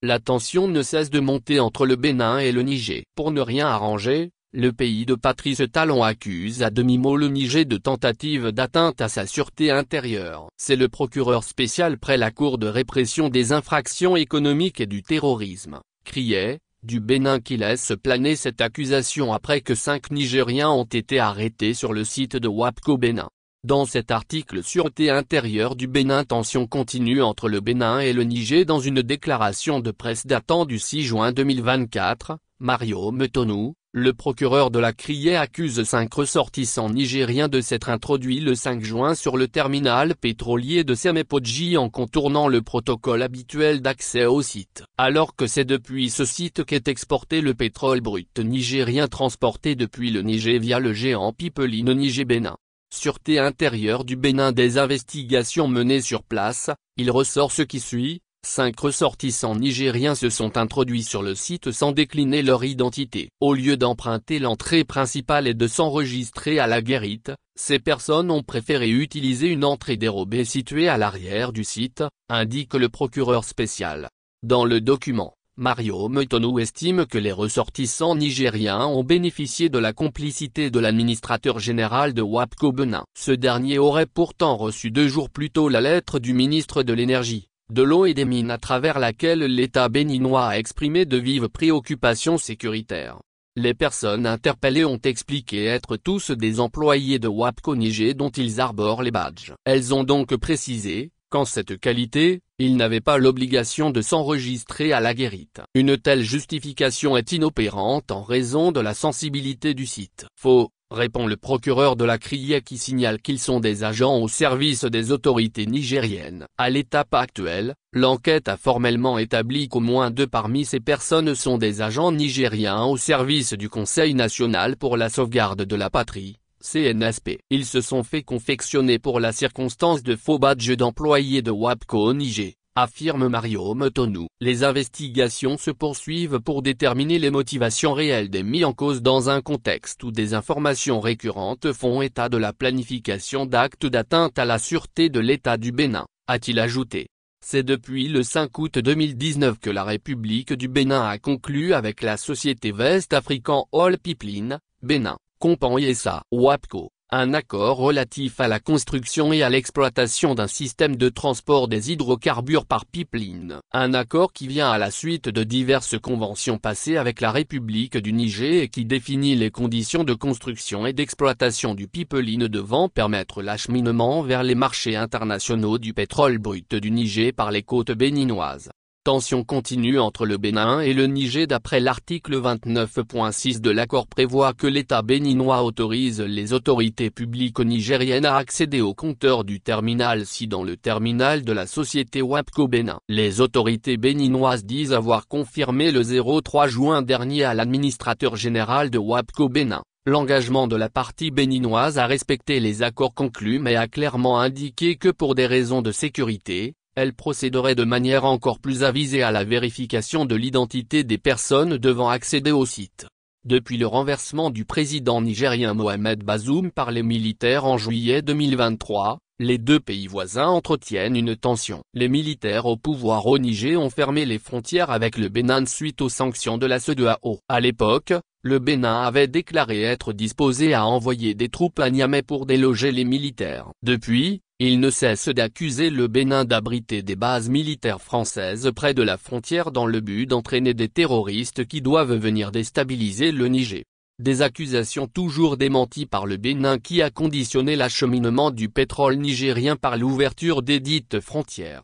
La tension ne cesse de monter entre le Bénin et le Niger. Pour ne rien arranger, le pays de Patrice Talon accuse à demi-mot le Niger de tentative d'atteinte à sa sûreté intérieure. C'est le procureur spécial près la Cour de répression des infractions économiques et du terrorisme, CRIET, du Bénin qui laisse planer cette accusation après que 5 Nigériens ont été arrêtés sur le site de WAPCO Bénin. Dans cet article Sûreté intérieure du Bénin, tension continue entre le Bénin et le Niger. Dans une déclaration de presse datant du 6 juin 2024, Mario Metonou, le procureur de la CRIET accuse 5 ressortissants nigériens de s'être introduits le 5 juin sur le terminal pétrolier de Semépodji en contournant le protocole habituel d'accès au site. Alors que c'est depuis ce site qu'est exporté le pétrole brut nigérien transporté depuis le Niger via le géant Pipeline Niger-Bénin. Sûreté intérieure du Bénin. Des investigations menées sur place, il ressort ce qui suit. 5 ressortissants nigériens se sont introduits sur le site sans décliner leur identité. Au lieu d'emprunter l'entrée principale et de s'enregistrer à la guérite, ces personnes ont préféré utiliser une entrée dérobée située à l'arrière du site, indique le procureur spécial. Dans le document, Mario Metonou estime que les ressortissants nigériens ont bénéficié de la complicité de l'administrateur général de WAPCO Bénin. Ce dernier aurait pourtant reçu 2 jours plus tôt la lettre du ministre de l'Énergie, de l'eau et des mines à travers laquelle l'État béninois a exprimé de vives préoccupations sécuritaires. Les personnes interpellées ont expliqué être tous des employés de WAPCO Niger dont ils arborent les badges. Elles ont donc précisé, qu'en cette qualité, ils n'avaient pas l'obligation de s'enregistrer à la guérite. Une telle justification est inopérante en raison de la sensibilité du site. Faux, répond le procureur de la CRIET qui signale qu'ils sont des agents au service des autorités nigériennes. À l'étape actuelle, l'enquête a formellement établi qu'au moins 2 parmi ces personnes sont des agents nigériens au service du Conseil national pour la sauvegarde de la patrie, CNSP. Ils se sont fait confectionner pour la circonstance de faux badges d'employés de WAPCO Niger, affirme Mario Metonou. Les investigations se poursuivent pour déterminer les motivations réelles des mis en cause dans un contexte où des informations récurrentes font état de la planification d'actes d'atteinte à la sûreté de l'État du Bénin, a-t-il ajouté. C'est depuis le 5 août 2019 que la République du Bénin a conclu avec la société West African Oil Pipeline, Bénin, Compan SA, WAPCO, un accord relatif à la construction et à l'exploitation d'un système de transport des hydrocarbures par pipeline. Un accord qui vient à la suite de diverses conventions passées avec la République du Niger et qui définit les conditions de construction et d'exploitation du pipeline devant permettre l'acheminement vers les marchés internationaux du pétrole brut du Niger par les côtes béninoises. Tension continue entre le Bénin et le Niger. D'après l'article 29.6 de l'accord prévoit que l'État béninois autorise les autorités publiques nigériennes à accéder au compteur du terminal si dans le terminal de la société WAPCO Bénin. Les autorités béninoises disent avoir confirmé le 03 juin dernier à l'administrateur général de WAPCO Bénin l'engagement de la partie béninoise à respecter les accords conclus mais a clairement indiqué que pour des raisons de sécurité, elle procéderait de manière encore plus avisée à la vérification de l'identité des personnes devant accéder au site. Depuis le renversement du président nigérien Mohamed Bazoum par les militaires en juillet 2023, les 2 pays voisins entretiennent une tension. Les militaires au pouvoir au Niger ont fermé les frontières avec le Bénin suite aux sanctions de la CEDEAO. À l'époque, le Bénin avait déclaré être disposé à envoyer des troupes à Niamey pour déloger les militaires. Depuis, il ne cesse d'accuser le Bénin d'abriter des bases militaires françaises près de la frontière dans le but d'entraîner des terroristes qui doivent venir déstabiliser le Niger. Des accusations toujours démenties par le Bénin qui a conditionné l'acheminement du pétrole nigérien par l'ouverture des dites frontières.